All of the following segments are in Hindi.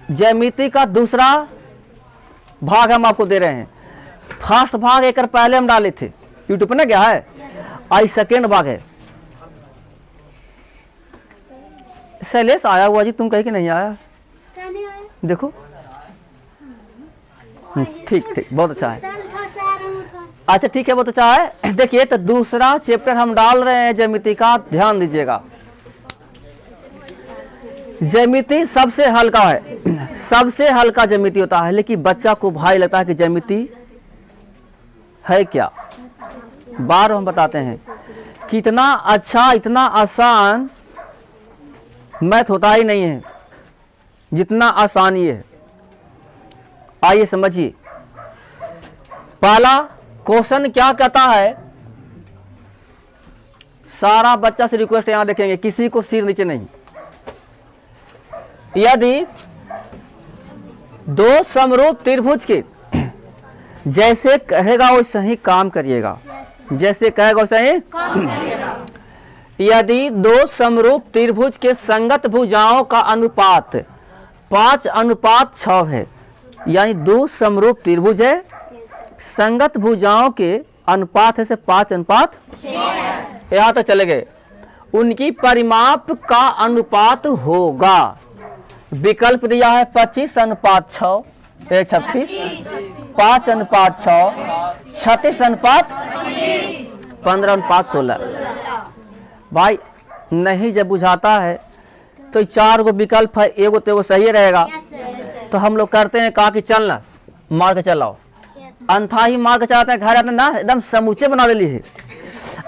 ज्यामिति का दूसरा भाग हम आपको दे रहे हैं। फर्स्ट भाग एक पहले हम डाले थे यूट्यूब पे ना, क्या है आई सेकेंड भाग है। शैलेश आया हुआ जी, तुम कहीं कि नहीं आया? देखो ठीक ठीक, बहुत अच्छा है। अच्छा ठीक है, बहुत अच्छा है। देखिए तो दूसरा चैप्टर हम डाल रहे हैं ज्यामिति का, ध्यान दीजिएगा। ज्यामिति सबसे हल्का है, सबसे हल्का ज्यामिति होता है, लेकिन बच्चा को भारी लगता है कि ज्यामिति है क्या। बार हम बताते हैं कितना अच्छा, इतना आसान मैथ होता ही नहीं है जितना आसान ये है। आइए समझिए, पहला क्वेश्चन क्या कहता है। सारा बच्चा से रिक्वेस्ट यहां देखेंगे, किसी को सिर नीचे नहीं। यदि दो समरूप त्रिभुज के, जैसे कहेगा वैसे ही काम करिएगा, जैसे कहेगा वैसे ही। यदि दो समरूप त्रिभुज के संगत भुजाओं का अनुपात 5:6 है, यानी दो समरूप त्रिभुज है, संगत भुजाओं के अनुपात है से 5:6, यहां तक चले गए। उनकी परिमाप का अनुपात होगा, विकल्प दिया है 25:6, 36, 5:6, 36:15, 15:16। भाई नहीं जब बुझाता है तो 4 गो विकल्प है, एगो तो एगो सही रहेगा। तो हम लोग करते हैं कहा कि चलना मार के चलाओ, अंथा ही मार के चलाते हैं। घर आते ना एकदम समूचे बना देली है।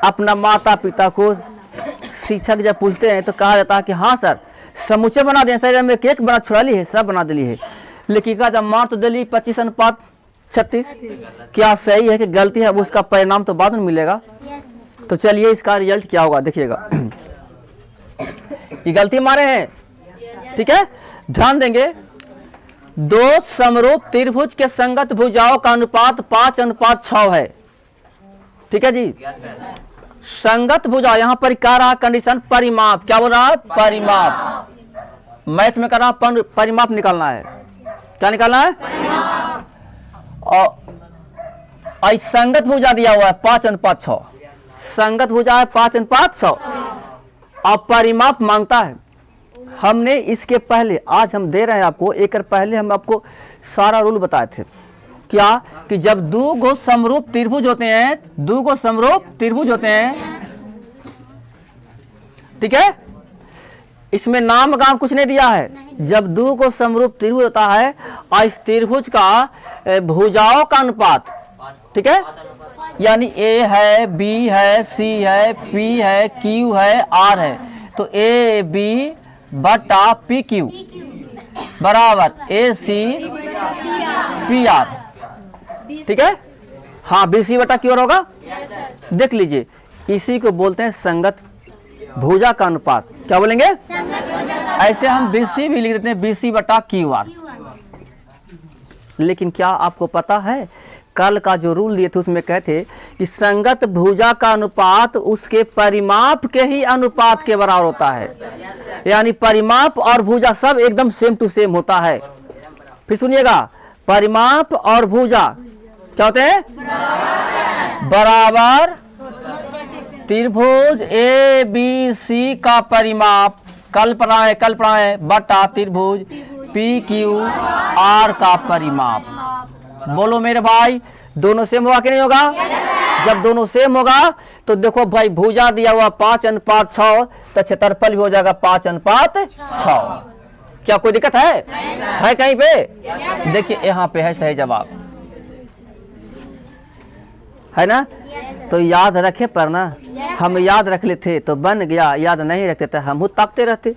अपना माता पिता को शिक्षक जब पूछते हैं तो कहा जाता है कि हाँ सर समूचे बना दिए, सर में केक बना छुड़ा ली है, सब बना दिली है। लेकिन कहा जब मार तो दिली 25:36, क्या सही है कि गलती है, उसका परिणाम तो बाद में मिलेगा। तो चलिए इसका रिजल्ट क्या होगा देखिएगा। ये गलती मारे हैं, ठीक है, ध्यान देंगे। दो समरूप त्रिभुज के संगत भुजाओं का अनुपात 5:6 है, ठीक है जी। संगत भुजा, यहां पर क्या रहा कंडीशन, परिमाप। क्या बोल रहा है, परिमाप। मैथ में कर रहा परिमाप निकालना है। क्या निकालना है, और संगत भुजा दिया हुआ है 5:6, संगत भुजा है 5:6 और परिमाप मांगता है। हमने इसके पहले, आज हम दे रहे हैं आपको, एक पहले हम आपको सारा रूल बताए थे। क्या कि जब दो गो समरूप त्रिभुज होते हैं, दो गो समरूप त्रिभुज होते हैं, ठीक है, इसमें नाम गाम कुछ नहीं दिया है। जब दो गो समरूप त्रिभुज होता है और इस त्रिभुज का भुजाओं का अनुपात, ठीक है, यानी ए है, बी है, सी है, पी है, क्यू है, आर है, तो ए बी बटा पी क्यू बराबर ए सी पी आर, ठीक है। हाँ बी सी बटा क्यू आर होगा। देख लीजिए, इसी को बोलते हैं संगत भुजा का अनुपात। क्या बोलेंगे, ऐसे हम बी सी भी लिख देते हैं, बी सी बटा क्यू आर। लेकिन क्या आपको पता है कल का जो रूल दिए थे उसमें कहते कि संगत भुजा का अनुपात उसके परिमाप के ही अनुपात के बराबर होता है, यानी परिमाप और भुजा सब एकदम सेम टू सेम होता है। फिर सुनिएगा, परिमाप और भुजा क्या होते हैं, बराबर। त्रिभुज ए बी सी का परिमाप कल पढ़ा है बटा त्रिभुज पी क्यू आर का परिमाप। बोलो मेरे भाई, दोनों सेम होगा कि नहीं होगा? जब दोनों सेम होगा तो देखो भाई, भुजा दिया हुआ 5:6 तो क्षेत्रफल भी हो जाएगा 5:6। क्या कोई दिक्कत है कहीं पे? देखिए यहाँ पे है सही जवाब, है ना। तो याद रखे पर ना, हम याद रख लेते तो बन गया, याद नहीं रखते तो हम ताकते रहते।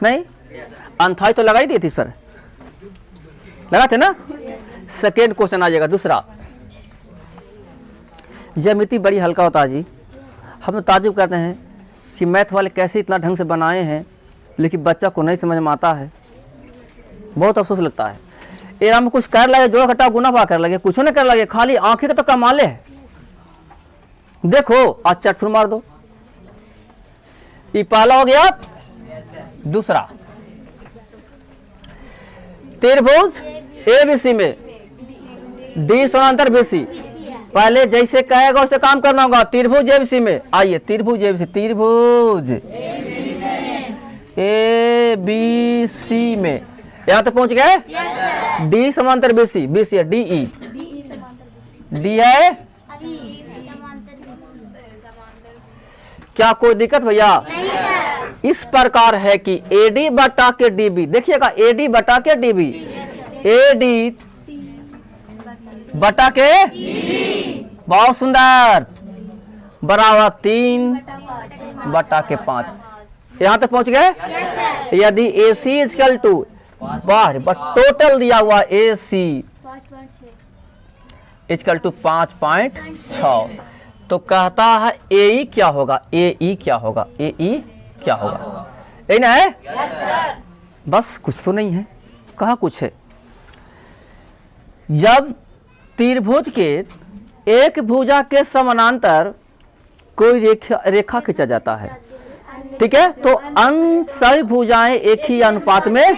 नहीं अंथाई तो लगाई दी थी, इस पर लगाते ना। सेकेंड क्वेश्चन आ जाएगा दूसरा। ज्यामिति बड़ी हल्का होता है जी, हम तो ताजुब करते हैं कि मैथ वाले कैसे इतना ढंग से बनाए हैं, लेकिन बच्चा को नहीं समझ में आता है, बहुत अफसोस लगता है। ये हम कुछ कर लगे, जोड़ घटा गुना भाग कर लगे, कुछ नहीं कर लगे, खाली आंखें का तो कमाले है। देखो आज चट मार दो, ये पहला हो गया दूसरा त्रिभुज एबीसी में डी समांतर बीसी, पहले जैसे कहेगा उसे काम करना होगा। त्रिभुज एबीसी में, आइए त्रिभुज एबीसी, त्रिभुज एबीसी में यहां तक पहुंच गए। डी समांतर बीसी, बीसी है डीई, डी है, क्या कोई दिक्कत भैया? इस प्रकार है कि एडी बटा के डीबी, देखिएगा एडी बटा के डीबी, एडी बटा के बहुत सुंदर बराबर 3 बटा के 5। यहां तक पहुंच गए। यदि AC इक्वल टू बाहर टोटल दिया हुआ AC इक्वल टू 5.6, तो कहता है AE क्या होगा, AE क्या होगा, AE क्या होगा, यही ना है? बस कुछ तो नहीं है, कहा कुछ है। जब त्रिभुज के एक भुजा के समानांतर कोई रेखा खींचा जाता है, ठीक है, तो अन्य सभी भुजाएं एक ही अनुपात में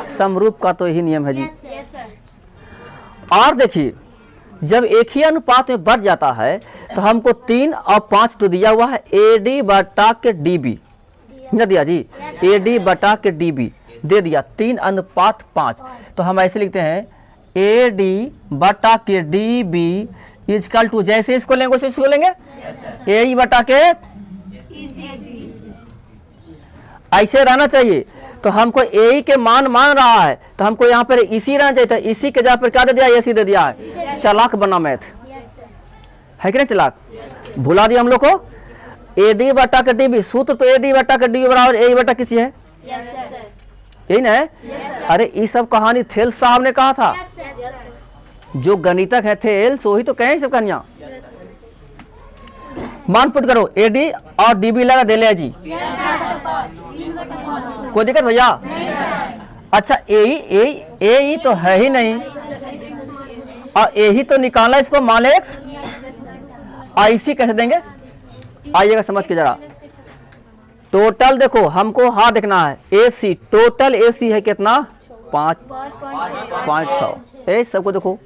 समरूप का तो यही नियम है जी। और देखिए जब एक ही अनुपात में बढ़ जाता है तो हमको 3 और 5 तो दिया हुआ है, AD बटा के DB न दिया जी, AD बटा के DB दे दिया 3:5, तो हम ऐसे लिखते हैं AD बटा के DB इक्वल टू, जैसे इसको लेंगे वैसे इसको लेंगे, AE बटा के, ऐसे रहना चाहिए। तो हमको AE के मान रहा है तो हमको यहाँ पर इसी रहना चाहिए, तो इसी के जगह पर क्या दे दिया, AC दे दिया है। चालाक बना मैथ है कि नहीं चालाक? भुला दिया हम लोग को। AD बटा के DB, सूत्र तो AD बटा के DB बराबर AE बटा किसी है, यही ना है? अरे ये सब कहानी थेल साहब ने कहा था, जो गणितक है थेल्स वही तो कहें सब कहानियां। मान पुट करो, AD और DB लगा दे ले जी, कोई दिक्कत भैया? अच्छा AE तो है ही नहीं, और AE तो निकाला, इसको मान ले x, IC कैसे देंगे? आइएगा समझ के जरा। टोटल देखो हमको हाँ देखना है, AC टोटल AC है कितना, 5.6। ए सबको देखो,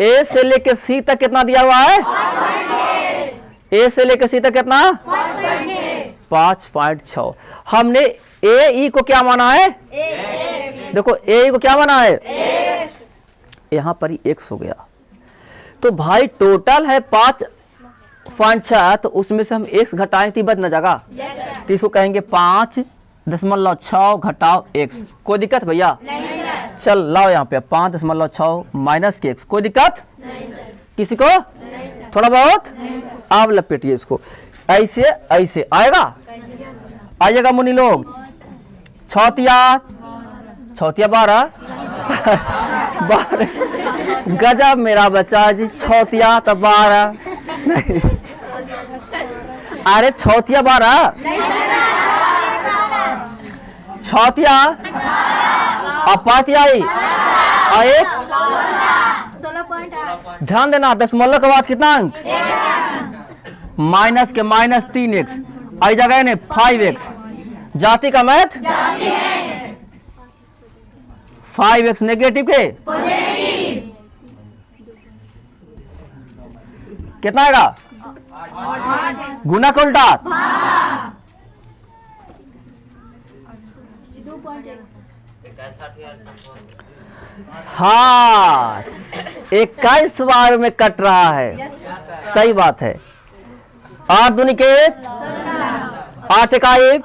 A से लेके C तक कितना दिया हुआ है, A से लेके C तक कितना, 5.6। हमने AE को क्या माना है, देखो AE को क्या माना है, यहाँ पर ही x हो गया। तो भाई टोटल है 5.6, तो उसमें से हम x घटाएं तो बच न जाएगा, तो इसको कहेंगे 5.6 घटाओ x। कोई दिक्कत भैया? चल लाओ यहाँ पे 5.6 माइनस के x, कोई दिक्कत किसी को? थोड़ा बहुत आप लपेटिए इसको, ऐसे ऐसे आइएगा मुनि लोग। छौतिया 12 गजब मेरा बच्चा जी, छौतिया तो 12 नहीं, अरे छौतिया 12, छौतिया अपातियाई और एक 16.8। ध्यान देना, दशमलव के बाद कितना अंक, माइनस के माइनस 3x, आई जगह ने 5x, जाति का मैथ 5x नेगेटिव के कितना आएगा, गुना का उल्टा, हाँ 21 बार में कट रहा है, सही बात है। 8 दूनी के 8 का 1,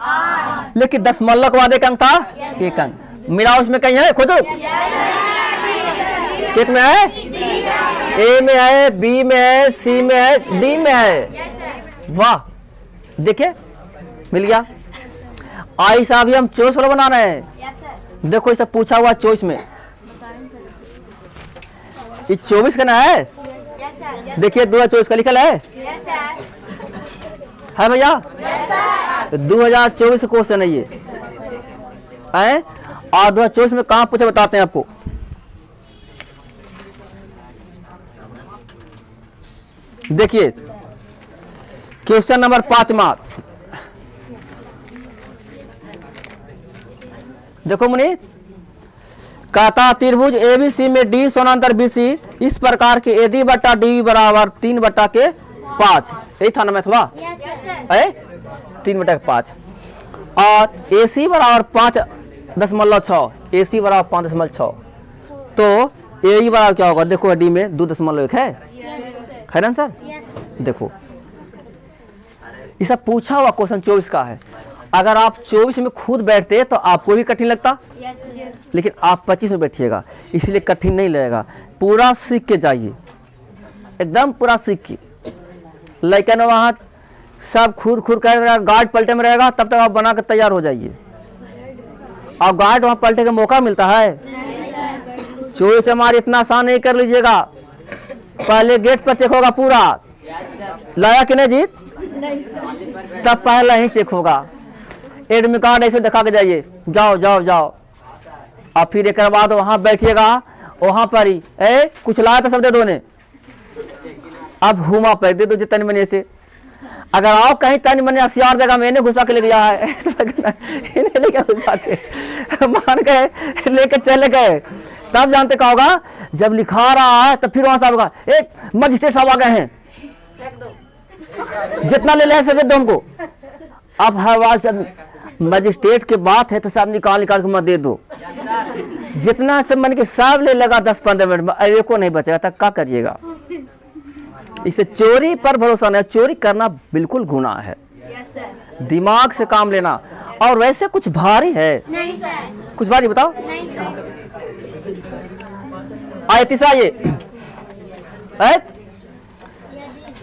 लेकिन दशमलव के बाद एक अंक था, एक अंक मिला उसमें कहीं है, खोजो कित में है, A में है, B में है, C में है, D में है। वाह देखिए मिल गया। आई साहब हम चॉइस वाला बना रहे हैं, देखो इसे पूछा हुआ चॉइस में, ये 24 का ना है, देखिए 2024 का लिखल है भैया, 2024 क्वेश्चन है ये, और 2024 में कहाँ पूछे बताते हैं आपको। देखिए क्वेश्चन नंबर 5 मार्क, देखो मुनि, कहता त्रिभुज एबीसी में डी समानांतर बीसी इस प्रकार के AD बटा डी बराबर 3/5, यही था ना मैथवा, 3/5 और AC बराबर 5.6, AC बराबर 5.6, तो AE बराबर क्या होगा? देखो डी में 2.1 है ना सर? देखो ये सब पूछा हुआ क्वेश्चन 24 का है। अगर आप 24 में खुद बैठते तो आपको भी कठिन लगता, लेकिन आप 25 में बैठिएगा इसलिए कठिन नहीं लगेगा। पूरा सीख के जाइए, एकदम पूरा सीख के, लेकिन वहाँ सब खुर खुर कर रहेगा, गार्ड पलटे में रहेगा, तब तक आप बना कर तैयार हो जाइए। और गार्ड वहाँ पलटे का मौका मिलता है? 24 हमारे इतना आसान नहीं कर लीजिएगा। पहले गेट पर चेक होगा पूरा, लाया कि नहीं जीत, तब पहला ही चेक होगा। एडमिट कार्ड ऐसे दिखा के जाइए, जाओ जाओ जाओ, और फिर एक बाद वहां बैठिएगा, वहां पर ही कुछ लाया तो सब दे दो ने, अब घुमा पर दे दो तन मनी से। अगर आओ कहीं तन मनी होशियार जगह मैंने घुसा के ले गया है, इन्हें लेके घुसा के मान गए लेके चले गए, तब जानते क्या होगा? जब लिखा रहा है तब फिर वहां साहब होगा, एक मजिस्ट्रेट साहब आ गए हैं, जितना ले ले सब दो हमको। अब हर बार सब मजिस्ट्रेट के बात है तो सब निकाल निकाल के मत दे दो, जितना सब मन के सब ले लगा 10-15 मिनट में, अरे को नहीं बचेगा तब क्या करिएगा? इसे चोरी पर भरोसा नहीं, चोरी करना बिल्कुल गुनाह है। दिमाग से काम लेना। और वैसे कुछ भारी है? कुछ भारी बताओ। आए तीसरा ये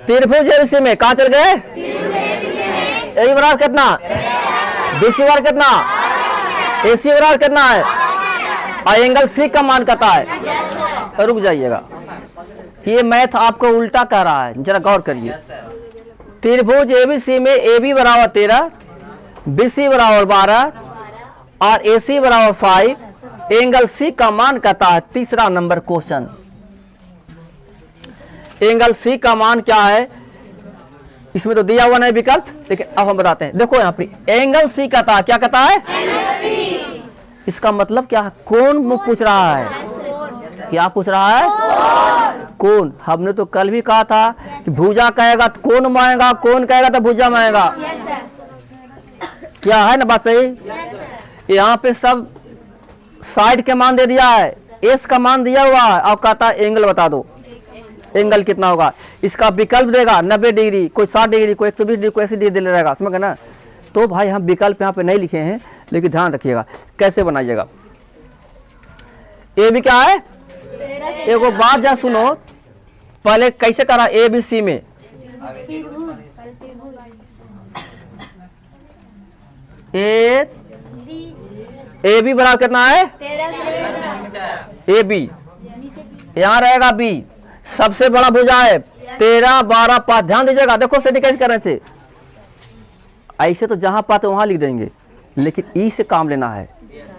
त्रिभुज एबीसी में कहाँ चल गए? ए बराबर कितना? BC बराबर कितना? AC बराबर कितना है? और एंगल C का मान कितना है? रुक जाइएगा, ये मैथ आपको उल्टा कह रहा है, जरा गौर करिए। त्रिभुज एबीसी में AB बराबर 13, BC बराबर 12 और AC बराबर 5, एंगल C का मान कहता है। तीसरा नंबर क्वेश्चन, एंगल C का मान क्या है? इसमें तो दिया हुआ नहीं विकल्प, लेकिन अब हम बताते हैं। देखो यहाँ पे एंगल C कहता है, क्या कहता है? इसका मतलब क्या है? कौन पूछ रहा है? क्या पूछ रहा है? कौन। हमने तो कल भी कहा था कि भुजा कहेगा तो कौन माएगा, कौन कहेगा तो भुजा माएगा। क्या है ना बात सही? यहाँ पे सब साइड के मान दे दिया है, एस का मान दिया हुआ है, और कहता है एंगल बता दो, एंगल कितना होगा। इसका विकल्प देगा 90 डिग्री, कोई 60 डिग्री, कोई 120 डिग्री, कोई 80 डिग्री दे रहेगा, समझ गए ना? तो भाई हम विकल्प यहाँ पे नहीं लिखे हैं, लेकिन ध्यान रखिएगा कैसे बनाइएगा। ए भी क्या है? एगो बात जा सुनो, पहले कैसे करा ABC में? AB बराबर कितना है? AB, यहाँ रहेगा B, सबसे बड़ा भुजा है 13, 12, 5। ध्यान दीजिएगा, देखो सेटिंग कैसे करने से। ऐसे तो जहां पाते वहां लिख देंगे, लेकिन ई से काम लेना है।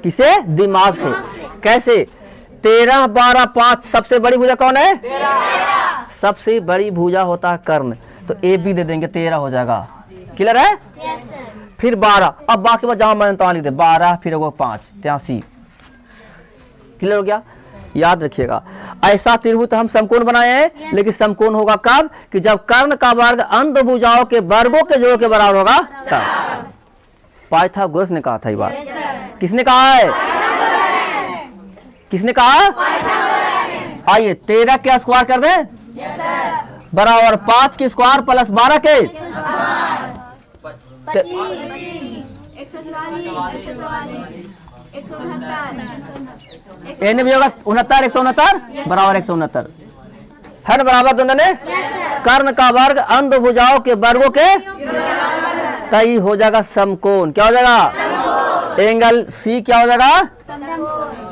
किसे? दिमाग से। कैसे? 13, 12, 5 सबसे बड़ी भुजा कौन है? 13। सबसे बड़ी भुजा होता है कर्ण, तो AB दे देंगे, 13 हो जाएगा। क्लियर है? फिर 12, अब बाकी बात जहां मैंने तहां लिख दे, 12 फिर 5, 83। क्लियर हो गया? याद रखिएगा, ऐसा त्रिभुज हम समकोण बनाए हैं, लेकिन समकोण होगा कब? कि जब कर्ण का वर्ग अंत भुजाओं के वर्गों के जोड़ के बराबर होगा तब। पाइथागोरस ने कहा था ये बात। किसने कहा है? किसने कहा? आइए 13 के स्क्वायर कर दें, बराबर 5 के स्क्वायर प्लस 12 के, एन भी होगा 69, 169 बराबर 169 है ना? बराबर दोनों ने। कर्ण का वर्ग अंत भुजाओं के वर्गों के, तय हो जाएगा समकोण। क्या हो जाएगा? एंगल C क्या हो जाएगा?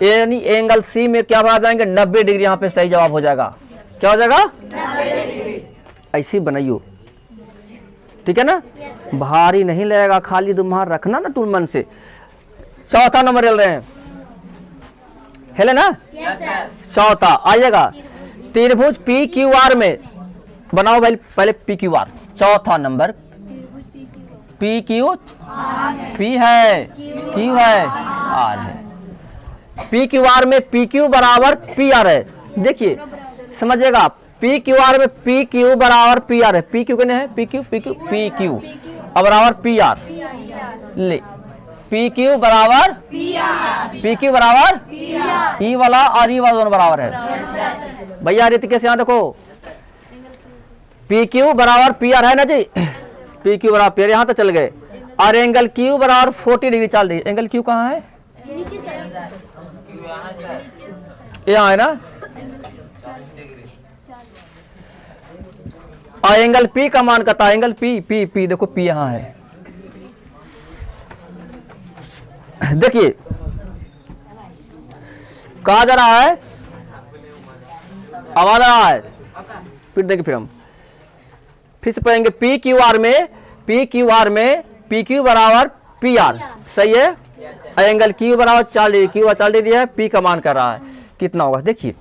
यानी एंगल C में क्या बना जाएंगे? 90 डिग्री। यहाँ पे सही जवाब हो जाएगा। क्या हो जाएगा? 90 डिग्री। ऐसी बनाइयो, ठीक है ना? भारी नहीं लगेगा, खाली तुम्हारा रखना ना टूल मन से। चौथा नंबर ले रहे हैं, हेले ना? चौथा आइएगा, त्रिभुज PQR में बनाओ भाई, पहले PQR। चौथा नंबर PQ, P है, Q है, R है। पी क्यू आर में पी क्यू बराबर पी आर है। देखिए समझिएगा, पी क्यू आर में पी क्यू बराबर पी आर है। पी क्यू कितने है? P Q P Q P Q अब बराबर पी आर। ले पी क्यू बराबर पी क्यू बराबर ई वाला और ई वाला दोनों बराबर है भैया। रीति कैसे यहाँ देखो, पी क्यू बराबर पी आर है ना जी, पी क्यू बराबर पी आर, यहाँ तो चल गए। और एंगल क्यू बराबर 40 डिग्री चल रही है। एंगल क्यू कहाँ है? यहाँ है ना। और एंगल पी का मान कहता है, एंगल पी पी पी देखो पी यहाँ है। देखिए कहा जा रहा है, आवाज आ रहा है। फिर देखिए, फिर से पढ़ेंगे। पी क्यू आर में पी क्यू आर में पी क्यू बराबर पी आर, सही है। एंगल क्यू बराबर 40 डिग्री, क्यू 40 डिग्री है, पी का मान कर रहा है, कितना होगा? देखिए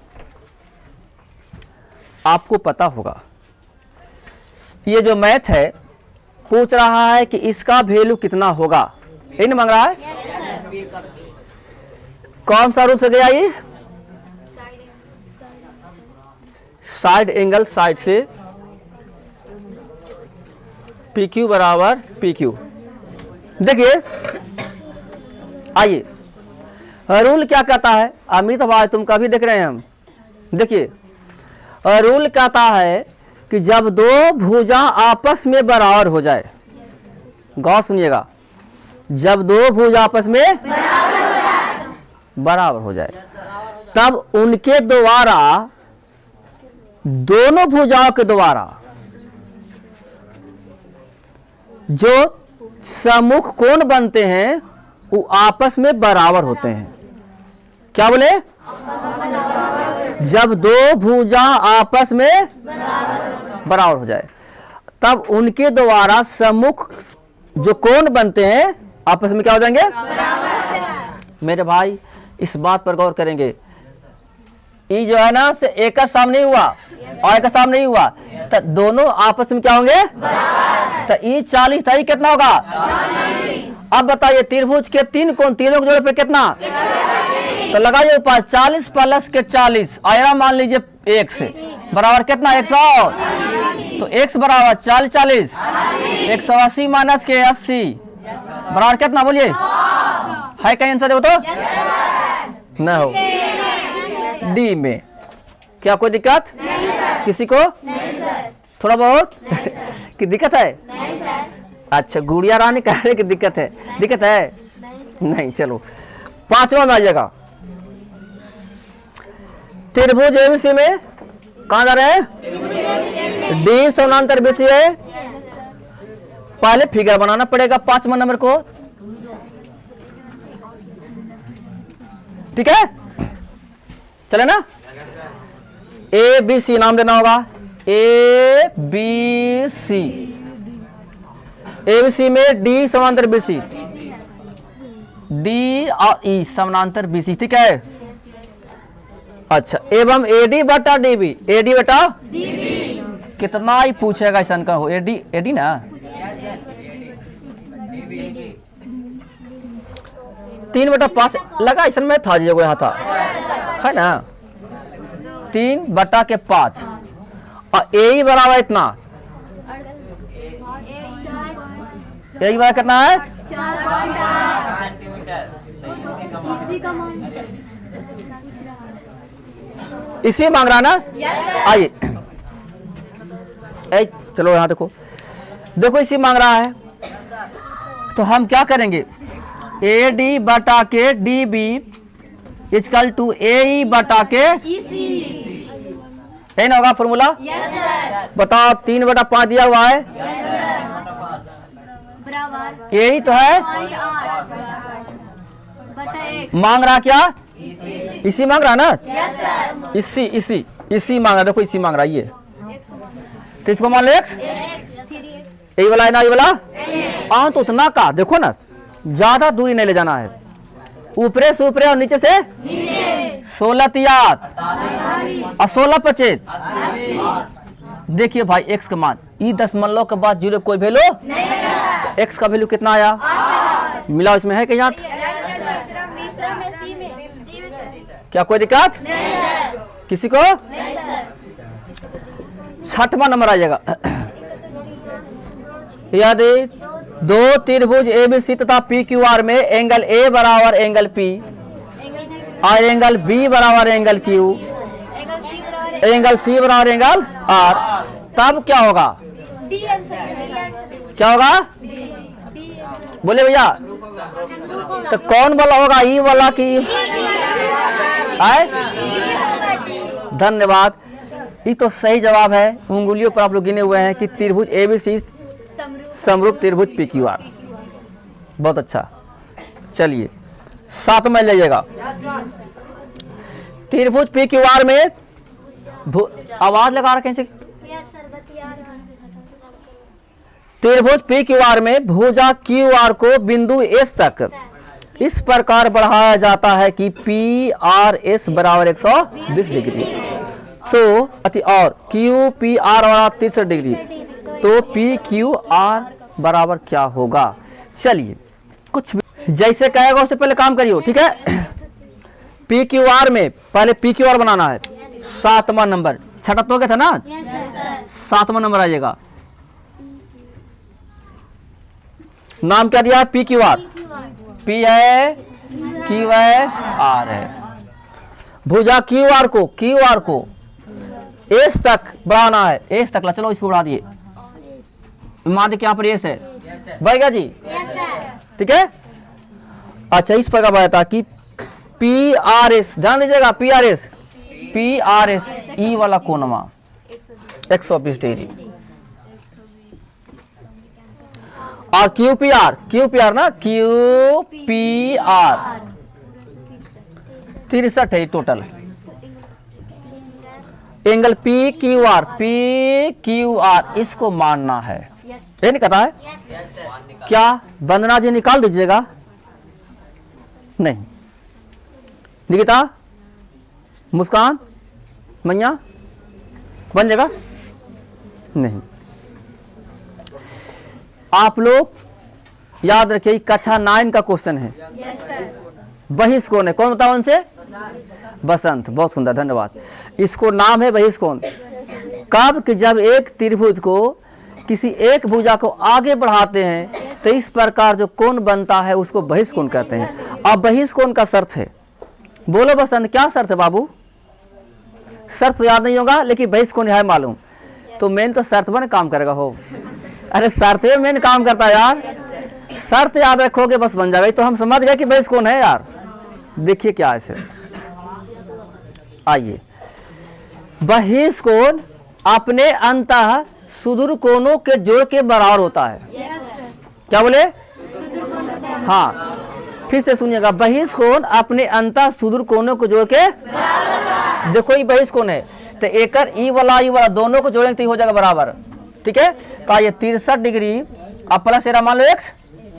आपको पता होगा, ये जो मैथ है पूछ रहा है कि इसका वैल्यू कितना होगा, इन मांग रहा है। कौन सा रूल से गया ये? साइड एंगल, साइड से पी क्यू बराबर पी क्यू। देखिए आइए, रूल क्या कहता है? अमित भाई तुम कभी देख रहे हैं हम। देखिए रूल कहता है कि जब दो भुजा आपस में बराबर हो जाए, गौर सुनिएगा, जब दो भुजा आपस में बराबर हो जाए तब उनके द्वारा, दोनों भुजाओं के द्वारा जो सम्मुख कोण बनते हैं वो आपस में बराबर होते हैं। क्या बोले? जब दो भुजा आपस में बराबर हो जाए तब उनके द्वारा सम्मुख जो कोण बनते हैं आपस में क्या हो जाएंगे? मेरे भाई इस बात पर गौर करेंगे। ये जो है ना से एक का सामने हुआ और एक का सामने नहीं हुआ, तो दोनों आपस में क्या होंगे? तो ये 40 था, ये कितना होगा? अब बताइए त्रिभुज के तीन कोण, तीनों के जोड़े पे कितना? तो लगाइए ऊपर 40 प्लस के 40 आया, मान लीजिए 1 से बराबर कितना? 100। तो x बराबर 40 40 180 माइनस के 80 बराबर कितना? बोलिए, है कहीं आंसर? देखो तो न हो डी में। क्या कोई दिक्कत किसी को? थोड़ा बहुत कि दिक्कत है? अच्छा, गुड़िया रानी कह रहे कि दिक्कत है। दिक्कत है नहीं, चलो 5वां में आ जाएगा। त्रिभुज एबीसी में कहां जा रहे हैं? डी समानांतर बीसी है। पहले फिगर बनाना पड़ेगा 5वां नंबर को, ठीक है? चले ना। ए बी सी नाम देना होगा, ए बी सी। एबीसी में डी समानांतर बीसी, डी और ई समानांतर बीसी, ठीक है? अच्छा, एवं एडी बटा डीबी, एडी बटा कितना ही पूछेगा ऐसा का हो, एडी एडी ना 3/5 लगा, ऐसा में था जो यहाँ था, है ना? 3/5 और ए बराबर इतना, ए बराबर कितना है? इसी मांग रहा ना। आइए चलो यहाँ देखो, देखो इसी मांग रहा है, तो हम क्या करेंगे? ए डी बटा के डी बी इजकल टू ए ई बटा के है ना, होगा फॉर्मूला? बताओ 3/5 दिया हुआ है, यही तो है। मांग रहा क्या? इसी मांग रहा ना। इसी इसी इसी मांग रहा, देखो इसी मांग रहा ये, तो इसको मान लो x, यही वाला है ना, ये वाला। तो उतना का देखो ना, ज्यादा दूरी नहीं ले जाना है, ऊपरे से ऊपरे और नीचे से 16 तियात और 16 25। देखिए भाई x का मान, ई दशमलव के बाद 0 कोई वैल्यू, x का वैल्यू कितना आया? मिला इसमें है कि यहाँ? क्या कोई दिक्कत किसी को? छठवां नंबर आ जाएगा। यदि दो त्रिभुज ABC तथा PQR में एंगल A बराबर एंगल P और एंगल B बराबर एंगल Q, एंगल C बराबर एंगल R, तब क्या होगा? क्या होगा? बोले भैया, तो कौन वाला होगा, ई वाला की? धन्यवाद, ये तो सही जवाब है। उंगलियों पर आप लोग गिने हुए हैं कि त्रिभुज ABC समरूप त्रिभुज PQR। बहुत अच्छा। चलिए 7 में लीजिएगा। त्रिभुज PQR में आवाज लगा रखे हैं। त्रिभुज PQR में भुजा QR को बिंदु S तक इस प्रकार बढ़ाया जाता है कि PRS बराबर 120 डिग्री, तो और QPR बराबर 63 डिग्री, तो PQR बराबर क्या होगा? चलिए कुछ जैसे कहेगा उससे पहले काम करियो, ठीक है। PQR में पहले PQR बनाना है। 7वां नंबर, छठा तो क्या था ना, 7वां नंबर आ जाएगा। नाम क्या दिया? PQR। P है, Q है, R है। भुजा QR को S तक बढ़ाना है। S तक ला, चलो इसको बढ़ा दिए। मान दे क्या पर S है, बढ़ गया जी, ठीक है। अच्छा, इस प्रकार बताया कि PRS, ध्यान दीजिएगा, PRS ई वाला कोणमा 120 डिग्री, और QPR ना, QPR 63 है टोटल। एंगल PQR इसको मानना है, ये नहीं कहता है क्या? वंदना जी निकाल दीजिएगा। नहीं, निकिता, मुस्कान, मैया बन जाएगा? नहीं। आप लोग याद रखिए, कक्षा 9 का क्वेश्चन है। बहिष्कोण है, कौन बताओ उनसे? बसंत, बहुत सुंदर, धन्यवाद। इसको नाम है बहिष्कोण। कब कि जब एक त्रिभुज को किसी एक भुजा को आगे बढ़ाते हैं तो इस प्रकार जो कोण बनता है उसको बहिष्कोण कहते हैं। अब बहिष्कोण का शर्त है, बोलो बसंत क्या शर्त है बाबू? शर्त तो याद नहीं होगा, लेकिन बहिष्कोण है मालूम, तो मेन तो शर्त बने काम करेगा हो। अरे शर्त मेन काम करता है यार, शर्त याद रखोगे बस बन जाएगा। तो हम समझ गए कि बहिष्कोण है यार। देखिए क्या ऐसे, आइए, बहिष्कोण अपने अंतः सुदूर कोणों के जोड़ के बराबर होता है। क्या बोले? हाँ, फिर से सुनिएगा, बहिष्कोण अपने अंतः सुदूर कोणों को जोड़ के, देखो ये बहिष्कोण है, तो एकर ई वाला दोनों को जोड़ेंगे तो हो जाएगा बराबर, ठीक है। तो ये 63 डिग्री अब प्लस एरा मान लो x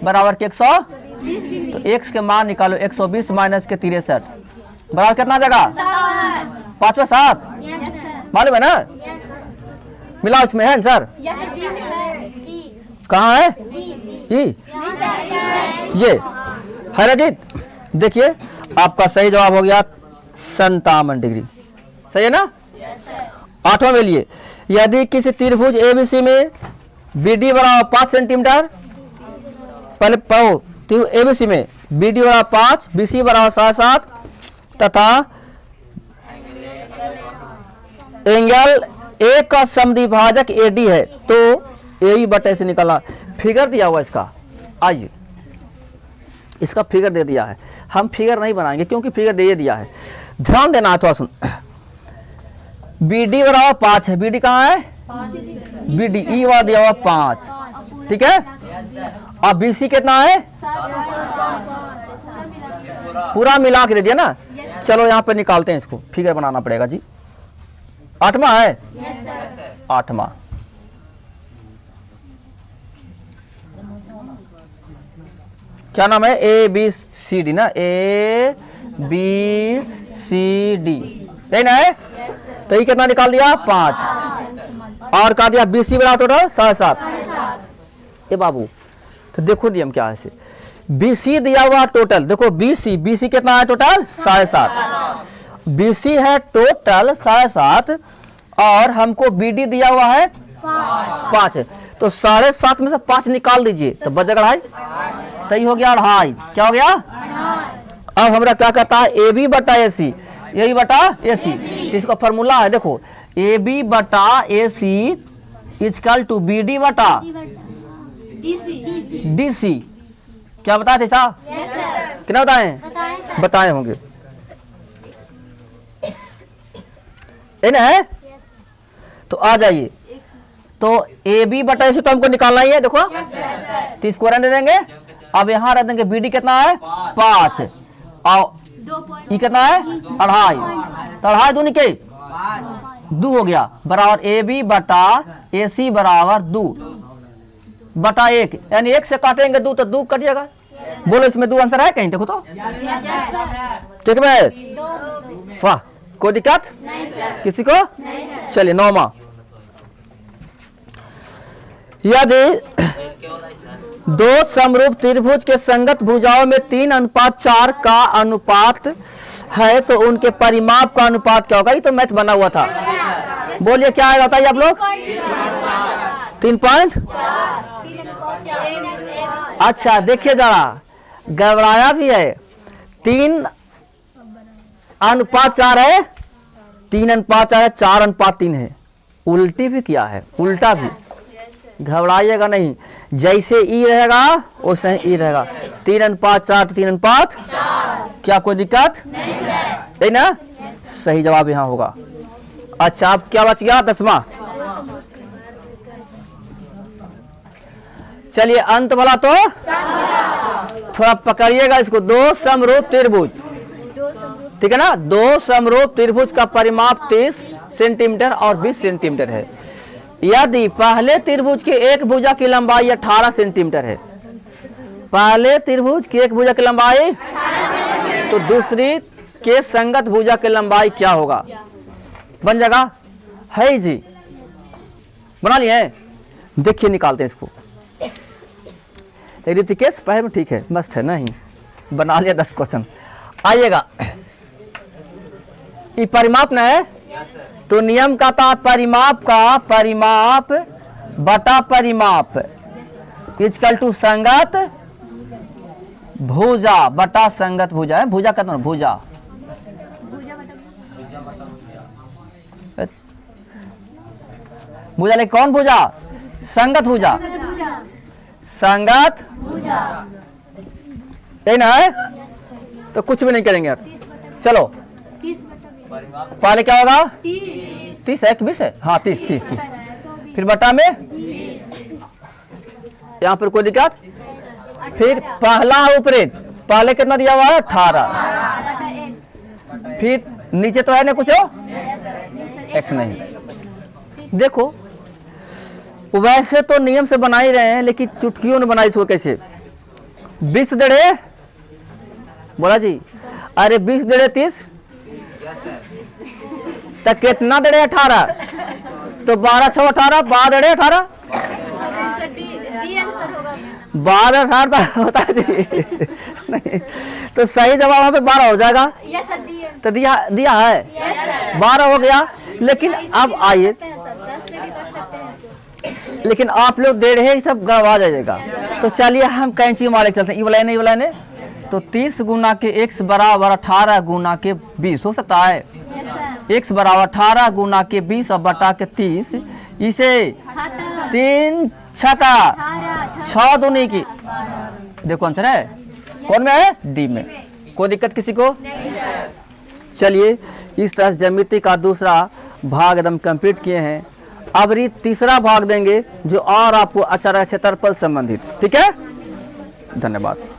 बराबर के 100, तो x के मान निकालो, 120 माइनस के 63 बराबर कितना आ जाएगा? 5 7 मालूम है ना? मिला इसमें है सर? कहाँ है? ये है रजित। देखिए आपका सही जवाब हो गया 57 डिग्री, सही है ना? 8वां में लिए, यदि किसी त्रिभुज ABC में BD बराबर 5 सेंटीमीटर, पहले पढ़ो, त्रिभुज ABC में BD बराबर 5, BC बराबर 7.5 तथा एंगल A का समद्विभाजक AD है, तो AE बटे से निकालना। फिगर दिया हुआ इसका, आइए इसका फिगर दे दिया है। हम फिगर नहीं बनाएंगे क्योंकि फिगर दे दिया है, ध्यान देना है थोड़ा सुन। BD बराबर 5 है, BD कहाँ है? BD ई वाला दिया हुआ 5, ठीक है। और BC कितना है? पूरा मिला के दे दिया ना। चलो यहाँ पे निकालते हैं, इसको फिगर बनाना पड़ेगा जी। 8वां है, 8वां, क्या नाम है? ABCD ना, ABCD, यही ना है? तो ये कितना निकाल दिया? 5, और कहा दिया BC बराबर टोटल 7.5। ये बाबू तो देखो नियम क्या है इसे, BC दिया हुआ टोटल, देखो BC कितना है टोटल? 7.5, BC है टोटल 7.5 और हमको BD दिया हुआ है 5, तो 7.5 में से 5 निकाल दीजिए तो बच जाएगा 2.5, तो ये हो गया 2.5। क्या हो गया? अब हमरा क्या कहता है AB बटा AC, यही बटा AC, इसका फॉर्मूला है देखो AB बटा AC इजकल टू BD बटा DC। क्या बताए थे साहब? कितना बताए? बताए होंगे है। तो आ जाइए, तो AB बटा AC तो हमको निकालना ही है देखो, तो इसको रहने देंगे। अब यहाँ रह देंगे BD कितना है 5 और ये कितना है 2.5, तो 2.5 दूनी के 2 हो गया बराबर AB बटा AC बराबर 2 बटा 1, यानी 1 से काटेंगे 2 तो 2 कट जाएगा। बोलो इसमें 2 आंसर है कहीं देखो तो। ठीक है, वाह, कोई दिक्कत किसी को? चलिए 9वां, यदि 2 समरूप त्रिभुज के संगत भुजाओं में 3:4 का अनुपात है तो उनके परिमाप का अनुपात क्या होगा? ये तो मैथ बना हुआ था। बोलिए क्या है, बताइए आप लोग। 3 पॉइंट। अच्छा देखिए जरा, घबराया भी है। 3:4 है, 3:4 है, 4:3 है, उल्टी भी किया है, उल्टा भी। घबराइएगा नहीं, जैसे ई रहेगा वैसे ही ई रहेगा। 3:4 3:5, क्या कोई दिक्कत नहीं ना? सही जवाब यहाँ होगा। अच्छा अब क्या बच गया? 10वां। चलिए अंत वाला तो थोड़ा पकड़िएगा इसको। 2 समरूप त्रिभुज, ठीक है ना। 2 समरूप त्रिभुज का परिमाप 30 सेंटीमीटर और 20 सेंटीमीटर है। यदि पहले त्रिभुज के एक भुजा की लंबाई 18 सेंटीमीटर है, पहले त्रिभुज की एक भुजा की लंबाई, तो दूसरी के संगत भुजा की लंबाई क्या होगा? बन जाएगा है जी, बना लिए। देखिए निकालते हैं इसको। ऋतिकेश पहले में ठीक है, मस्त है नहीं, बना लिया 10 क्वेश्चन। आइएगा, ये परिमाप न है तो नियम का था परिमाप का परिमाप बटा परिमाप इजकल टू संगत भुजा बटा संगत भुजा है। भुजा कहते हैं भुजा, भुजा लेकिन कौन भुजा? संगत भुजा, संगत यही ना है, तो कुछ भी नहीं करेंगे यार। चलो पहले क्या होगा? 30 है कि 20 है? हाँ 30 30 30, फिर बटा में यहाँ पर कोई दिक्कत, फिर पहला ऊपरी, पहले कितना दिया हुआ है 18, फिर नीचे तो है ना कुछ x नहीं। देखो वैसे तो नियम से बना ही रहे हैं, लेकिन चुटकियों ने बनाई इसको कैसे? 20 डेढ़े बोला जी, अरे 20 डेढ़े 30 तो कितना डेढ़े 18, तो 12 6 18, 12 डेढ़े 18, 12 18 होता है जी नहीं, तो सही जवाब वहाँ पे 12 हो जाएगा। तो दिया है 12 हो गया। लेकिन अब आइए, लेकिन आप लोग डेढ़े सब गड़बड़ा जाएगा। तो चलिए हम कैंची मारे चलते हैं। ये वाला ने तो 30 गुना के x बराबर 18 गुना के 20 हो सकता है। x बराबर 18 गुना के 20 और बटा के 30, इसे 3 छका 6 दूनी की, देखो आंसर है कौन में है? डी में। कोई दिक्कत किसी को? चलिए इस तरह ज्यामिति का दूसरा भाग एकदम कंप्लीट किए हैं। अब तीसरा भाग देंगे जो और आपको अच्छा रहे क्षेत्रफल संबंधित। ठीक है, धन्यवाद।